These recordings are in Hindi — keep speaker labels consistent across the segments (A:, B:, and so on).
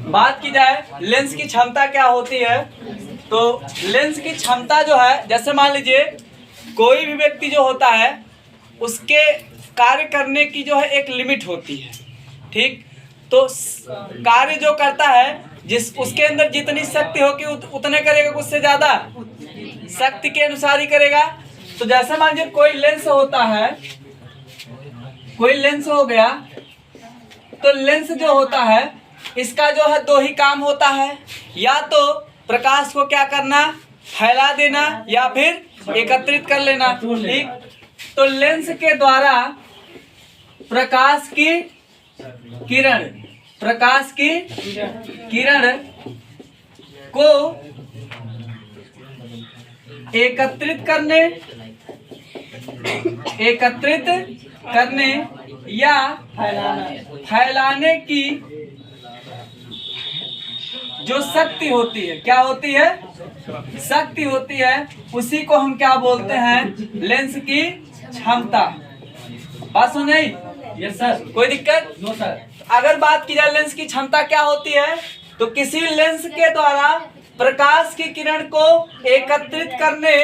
A: बात की जाए लेंस की क्षमता क्या होती है, तो लेंस की क्षमता जो है, जैसे मान लीजिए कोई भी व्यक्ति जो होता है उसके कार्य करने की जो है एक लिमिट होती है, ठीक। तो कार्य जो करता है जिस उसके अंदर जितनी शक्ति होगी उतने करेगा, उससे ज्यादा शक्ति के अनुसार ही करेगा। तो जैसे मान लीजिए कोई लेंस होता है, कोई लेंस हो गया, तो लेंस जो होता है इसका जो है दो ही काम होता है, या तो प्रकाश को क्या करना, फैला देना, या फिर एकत्रित कर लेना, ठीक। तो लेंस के द्वारा प्रकाश की किरण को एकत्रित करने या फैलाने की जो शक्ति होती है, क्या होती है, शक्ति होती है, उसी को हम क्या बोलते हैं, लेंस की क्षमता। बात सुन नहीं? Yes sir. कोई दिक्कत? No sir. अगर बात की जाए लेंस की क्षमता क्या होती है, तो किसी लेंस के द्वारा प्रकाश की किरण को एकत्रित करने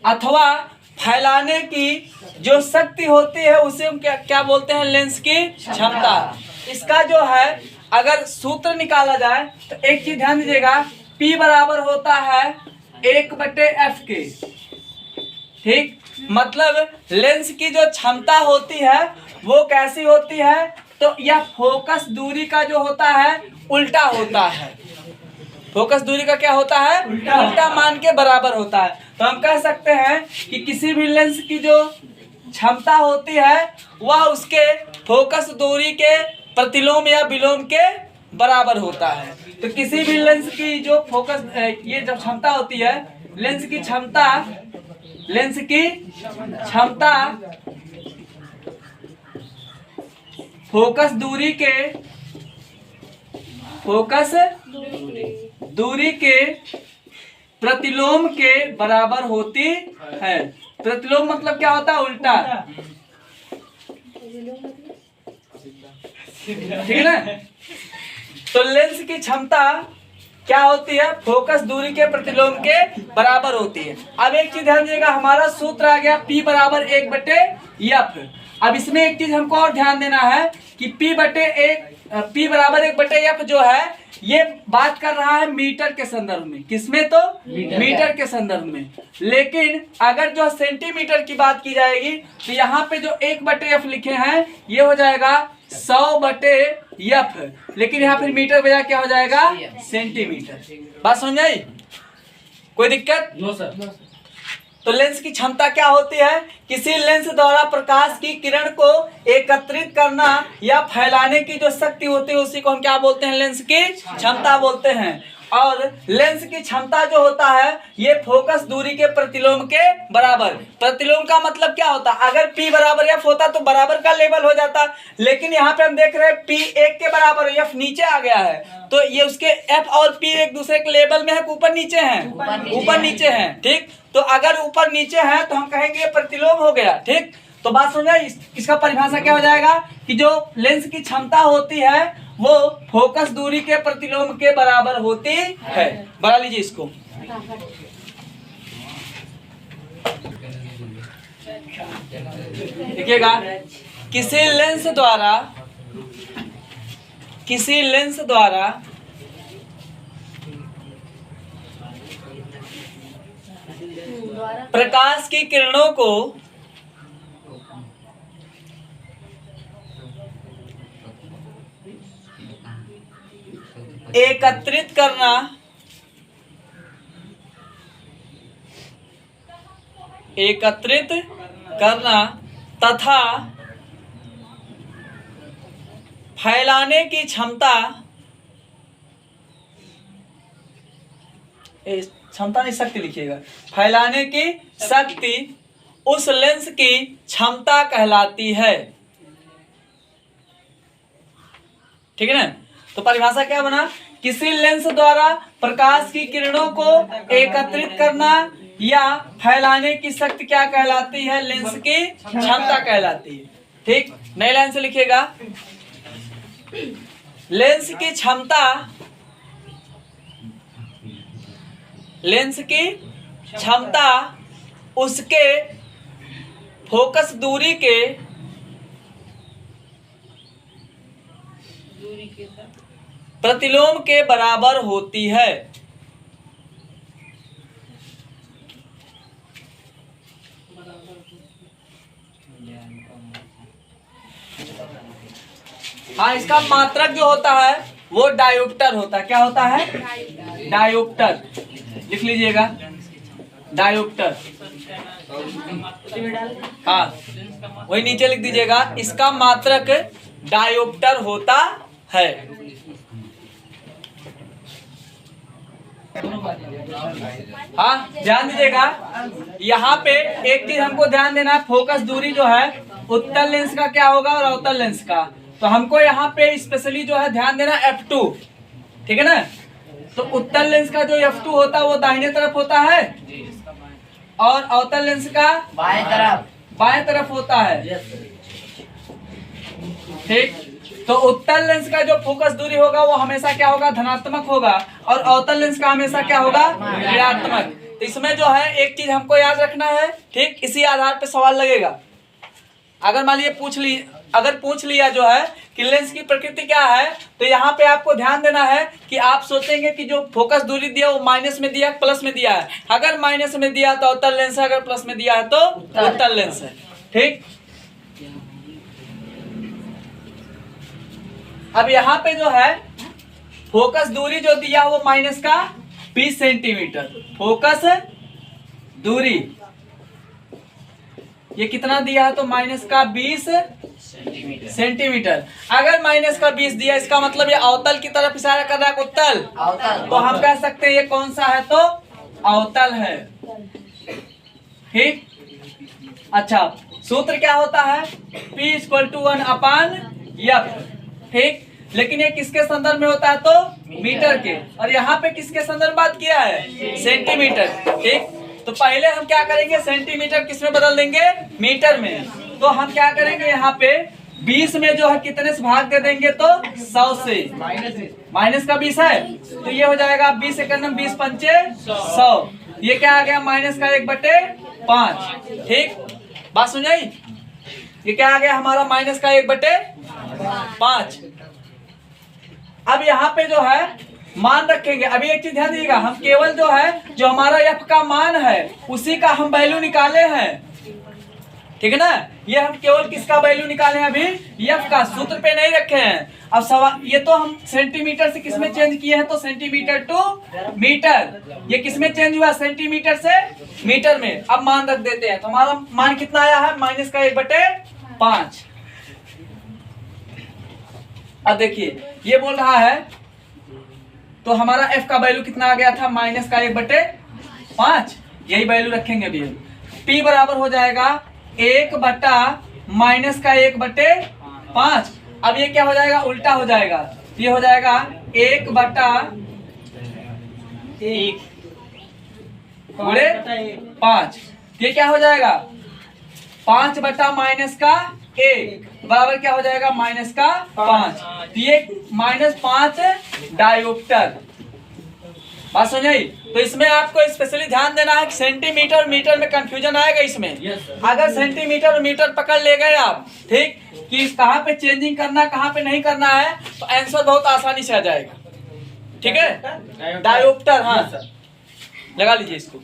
A: अथवा फैलाने की जो शक्ति होती है उसे हम क्या बोलते हैं, लेंस की क्षमता। इसका जो है अगर सूत्र निकाला जाए तो एक चीज ध्यान दीजिएगा, P बराबर होता है 1/f के, ठीक। मतलब लेंस की जो क्षमता होती है वो कैसी होती है, तो यह फोकस दूरी का जो होता है उल्टा होता है। फोकस दूरी का क्या होता है, उल्टा मान के बराबर होता है। तो हम कह सकते हैं कि किसी भी लेंस की जो क्षमता होती है वह उसके फोकस दूरी के प्रतिलोम या विलोम के बराबर होता है। तो किसी भी लेंस की जो फोकस ये जो क्षमता होती है, लेंस की क्षमता फोकस दूरी के प्रतिलोम के बराबर होती है। प्रतिलोम मतलब क्या होता है, उल्टा, ठीक है ना। तो लेंस की क्षमता क्या होती है, फोकस दूरी के प्रतिलोम के बराबर होती है। अब एक चीज ध्यान दीजिएगा, हमारा सूत्र आ गया P बराबर 1/f। अब इसमें एक चीज हमको और ध्यान देना है कि P बराबर 1/f जो है ये बात कर रहा है मीटर के संदर्भ में, किसमें, तो मीटर के संदर्भ में। लेकिन अगर जो सेंटीमीटर की बात की जाएगी तो यहाँ पे जो 1/f लिखे हैं ये हो जाएगा 100/f, लेकिन यहाँ फिर मीटर बजा क्या हो जाएगा, सेंटीमीटर। बात समझ आई? कोई दिक्कत? No sir. तो लेंस की क्षमता क्या होती है, किसी लेंस द्वारा प्रकाश की किरण को एकत्रित करना या फैलाने की जो शक्ति होती है उसी को हम क्या बोलते हैं, लेंस की क्षमता बोलते हैं। और लेंस की क्षमता जो होता है ये फोकस दूरी के प्रतिलोम के बराबर। प्रतिलोम का मतलब क्या होता है, अगर P बराबर F होता तो बराबर का लेवल हो जाता, लेकिन यहाँ पे हम देख रहे हैं P 1 के बराबर, F नीचे आ गया है, तो ये उसके F और P एक दूसरे के लेवल में है, ऊपर नीचे हैं, ऊपर नीचे हैं, ठीक। तो अगर ऊपर नीचे है तो हम कहेंगे ये प्रतिलोम हो गया, ठीक। तो बात समझे, इसका परिभाषा क्या हो जाएगा कि जो लेंस की क्षमता होती है वो फोकस दूरी के प्रतिलोम के बराबर होती है। बढ़ा लीजिए इसको। देखिएगा, किसी लेंस द्वारा प्रकाश की किरणों को एकत्रित करना तथा फैलाने की क्षमता, क्षमता नहीं शक्ति लिखिएगा, फैलाने की शक्ति उस लेंस की क्षमता कहलाती है, ठीक है ना। तो परिभाषा क्या बना, किसी लेंस द्वारा प्रकाश की किरणों को एकत्रित करना या फैलाने की शक्ति क्या कहलाती है, लेंस की क्षमता कहलाती है, ठीक। नए लाइन से लिखिएगा, लेंस की क्षमता, लेंस की क्षमता उसके फोकस दूरी के प्रतिलोम के बराबर होती है। हाँ, इसका मात्रक जो होता है वो डायोप्टर होता है। क्या होता है? डायोप्टर। लिख लीजिएगा, डायोप्टर। हाँ, वही नीचे लिख दीजिएगा, इसका मात्रक डायोप्टर होता है। हाँ, ध्यान दीजिएगा, यहाँ पे एक चीज हमको ध्यान देना है, फोकस दूरी जो है उत्तल लेंस का क्या होगा और अवतल लेंस का। तो हमको यहाँ पे स्पेशली जो है ध्यान देना f2, ठीक है ना। तो उत्तल लेंस का जो f2 होता है वो दाहिने तरफ होता है और अवतल लेंस का बाएं तरफ होता है, ठीक। तो उत्तल लेंस का जो फोकस दूरी होगा वो हमेशा क्या होगा? धनात्मक होगा, और अवतल लेंस का हमेशा क्या होगा? ऋणात्मक। तो इसमें जो है एक चीज हमको याद रखना है, ठीक। इसी आधार पे सवाल लगेगा। अगर मान लीजिए पूछ लिया जो है कि लेंस की प्रकृति क्या है, तो यहाँ पे आपको ध्यान देना है कि आप सोचेंगे कि जो फोकस दूरी दिया वो माइनस में दिया प्लस में दिया है। अगर माइनस में दिया तो अवतल लेंस है, अगर प्लस में दिया है तो उत्तल लेंस है, ठीक। अब यहाँ पे जो है फोकस दूरी जो दिया वो माइनस का 20 सेंटीमीटर। फोकस दूरी ये कितना दिया है? तो माइनस का 20 सेंटीमीटर। अगर माइनस का 20 दिया, इसका मतलब ये अवतल की तरफ इशारा कर रहा है, उत्तल। तो हम कह सकते हैं ये कौन सा है? तो अवतल है, ठीक। अच्छा, सूत्र क्या होता है? P = 1/F, ठीक। लेकिन ये किसके संदर्भ में होता है? तो मीटर के। और यहाँ पे किसके संदर्भ बात किया है? सेंटीमीटर, ठीक। तो पहले हम क्या करेंगे? सेंटीमीटर किस में बदल देंगे? मीटर में। तो हम क्या करेंगे? यहाँ पे 20 में जो है कितने से भाग दे देंगे? तो 100 से। माइनस का 20 है तो ये हो जाएगा 20 एकम 20 पंचे 100। ये क्या आ गया? माइनस का 1/5, ठीक। बात सुन जाई? ये क्या आ गया हमारा? माइनस का 1/5। अब यहाँ पे जो है मान रखेंगे। अभी एक चीज ध्यान दीजिएगा, हम केवल जो है जो हमारा f का मान है उसी का हम वैल्यू निकाले हैं, ठीक है ना। ये हम केवल किसका वैल्यू निकाले हैं? अभी f का, सूत्र पे नहीं रखे हैं। अब सवाल ये तो हम सेंटीमीटर से किसमें चेंज किए हैं? तो सेंटीमीटर टू मीटर। ये किसमें चेंज हुआ? सेंटीमीटर से मीटर में। अब मान रख देते हैं, तो हमारा मान कितना आया है? माइनस का 1/5। अब देखिए ये बोल रहा है, तो हमारा f का वैल्यू कितना आ गया था? माइनस का 1/5। यही वैल्यू रखेंगे अभी। p बराबर हो जाएगा 1/- का 1/5। अब ये क्या हो जाएगा? उल्टा हो जाएगा। ये हो जाएगा 1/5। ये क्या हो जाएगा? 5 बटा माइनस का 1 बराबर क्या हो जाएगा? माइनस का 5। तो ये -5 डायोप्टर। बात समझ? तो इसमें आपको स्पेशली ध्यान देना है कि सेंटीमीटर और मीटर में कंफ्यूजन आएगा इसमें। अगर सेंटीमीटर और मीटर पकड़ ले गए आप, ठीक, कि कहाँ पे चेंजिंग करना कहाँ पे नहीं करना है, तो आंसर बहुत आसानी से आ जाएगा, ठीक है। डायोप्टर, हाँ सर, लगा लीजिए इसको।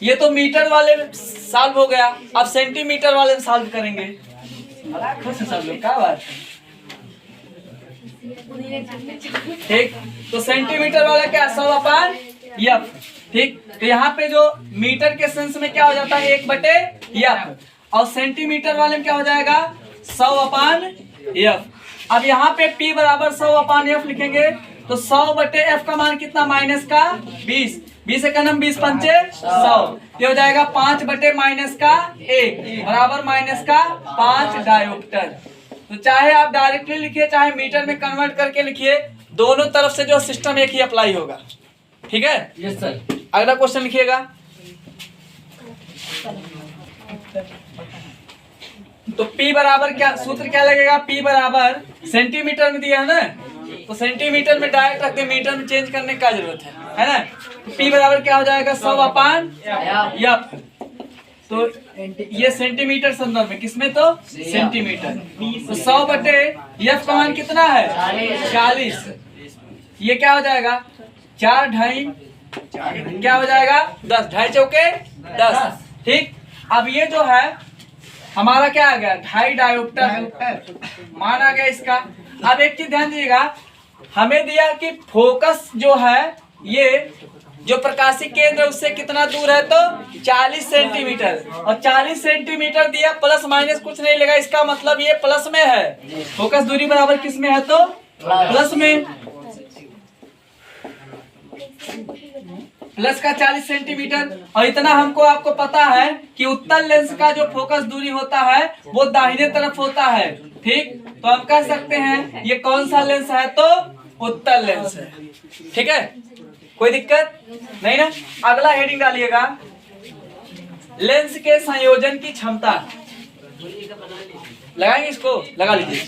A: ये तो मीटर वाले सॉल्व हो गया, अब सेंटीमीटर वाले सॉल्व करेंगे। खुश है सब लोग, क्या बात है, ठीक। तो सेंटीमीटर वाला क्या? 100/F, ठीक। तो यहाँ पे जो मीटर के सेंस में क्या हो जाता है? 1/F। और सेंटीमीटर वाले में क्या हो जाएगा? 100/F। अब यहाँ पे P बराबर 100/F लिखेंगे, तो 100/F का मान कितना? माइनस का 20। 20 एकम 20 पंचे 100। ये हो जाएगा 5/-1 बराबर माइनस का 5 डायोप्टर। तो चाहे आप डायरेक्टली लिखिए चाहे मीटर में कन्वर्ट करके लिखिए, दोनों तरफ से जो सिस्टम एक ही अप्लाई होगा, ठीक है। Yes sir. अगला क्वेश्चन लिखिएगा। तो P बराबर क्या सूत्र क्या लगेगा, P बराबर सेंटीमीटर में दिया है ना, तो सेंटीमीटर में डायरेक्ट रख के मीटर में चेंज करने का जरूरत है ना। तो P बराबर क्या हो जाएगा 100/F। तो ये सेंटीमीटर संदर्भ में, किसमें तो सेंटीमीटर। तो 100/F का मान कितना है 40। ये क्या हो जाएगा 4 ढाई क्या हो जाएगा 10, 2.5 चौके 10। ठीक, अब ये जो है हमारा क्या आ गया 2.5 डायोप्टर मान आ गया इसका। अब एक चीज ध्यान दीजिएगा, हमें दिया कि फोकस जो है ये जो प्रकाशी केंद्र उससे कितना दूर है तो 40 सेंटीमीटर, और 40 सेंटीमीटर दिया, प्लस माइनस कुछ नहीं लेगा, इसका मतलब ये प्लस में है। फोकस दूरी बराबर किस में है तो प्लस में, प्लस का 40 सेंटीमीटर। और इतना हमको आपको पता है कि उत्तल लेंस का जो फोकस दूरी होता है वो दाहिने तरफ होता है। ठीक, तो हम कह सकते हैं ये कौन सा लेंस है तो उत्तल लेंस है। ठीक है, कोई दिक्कत नहीं ना। अगला हेडिंग डालिएगा, लेंस के संयोजन की क्षमता। लगाएंगे इसको, लगा लीजिए।